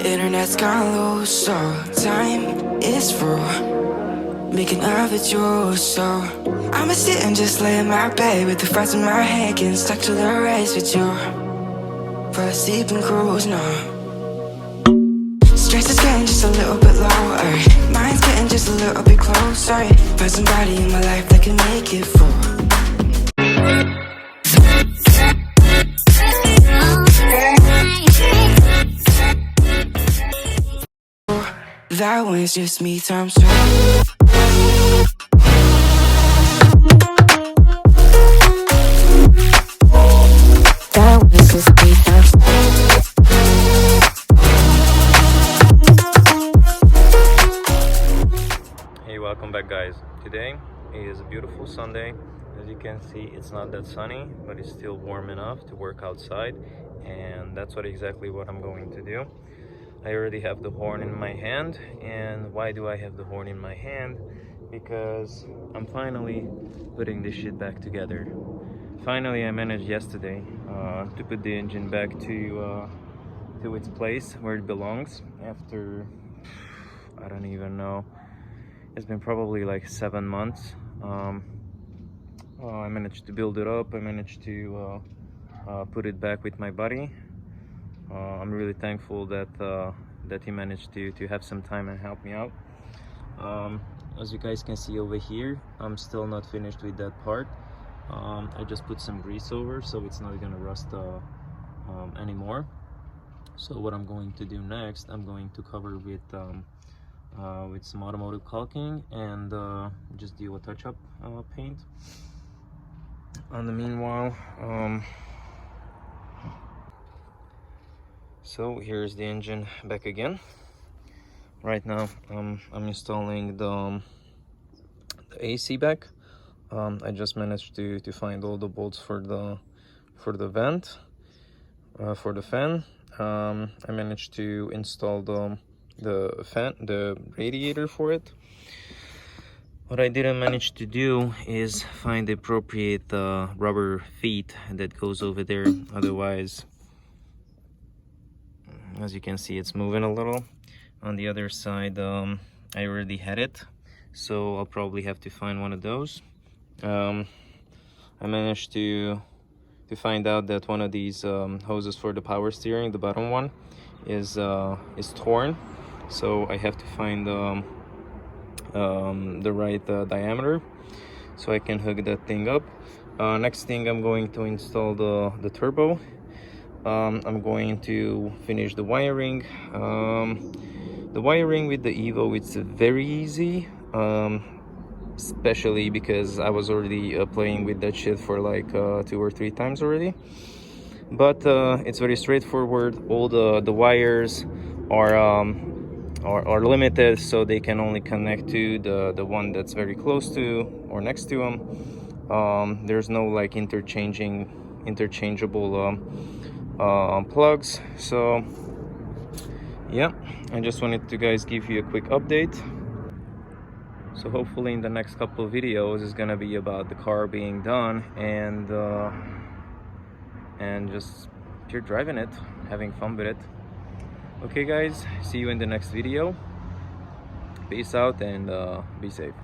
Internet's gone low, so time is through. Making of it yours, so I'ma sit and just lay in my bed with the thoughts in my head, getting stuck to the race with you. For a sleeping cruise, no. Stress is getting just a little bit lower. Mind's getting just a little bit closer. Find somebody in my life that can make it through. That one's just me times two. That one's just me times two. Hey, welcome back, guys. Today is a beautiful Sunday. As you can see, it's not that sunny, but it's still warm enough to work outside, and that's exactly what I'm going to do. I already have the horn in my hand. And why do I have the horn in my hand? Because I'm finally putting this shit back together. Finally, I managed yesterday to put the engine back to its place where it belongs after, I don't even know, it's been probably like 7 months. I managed to build it up. I managed to put it back with my buddy. I'm really thankful that he managed to have some time and help me out. As you guys can see over here, I'm still not finished with that part. I just put some grease over so it's not gonna rust anymore. So what I'm going to do next, I'm going to cover with some automotive caulking and just do a touch-up paint. On the meanwhile, so here's the engine back again. Right now I'm installing the AC back. I just managed to find all the bolts for the vent, for the fan. I managed to install the radiator for it. What I didn't manage to do is find the appropriate rubber feet that goes over there. Otherwise, as you can see, it's moving a little. On the other side, I already had it, so I'll probably have to find one of those. I managed to find out that one of these hoses for the power steering, the bottom one, is torn, so I have to find the right diameter so I can hook that thing up. Next thing, I'm going to install the turbo. I'm going to finish the wiring. The wiring with the Evo, it's very easy, especially because I was already playing with that shit for like 2 or 3 times already. But it's very straightforward. All the wires are limited, so they can only connect to the one that's very close to or next to them. There's no like interchangeable plugs. So yeah, I just wanted to give you a quick update. So hopefully in the next couple of videos is gonna be about the car being done and just pure driving it, having fun with it. Okay guys, see you in the next video. Peace out and be safe.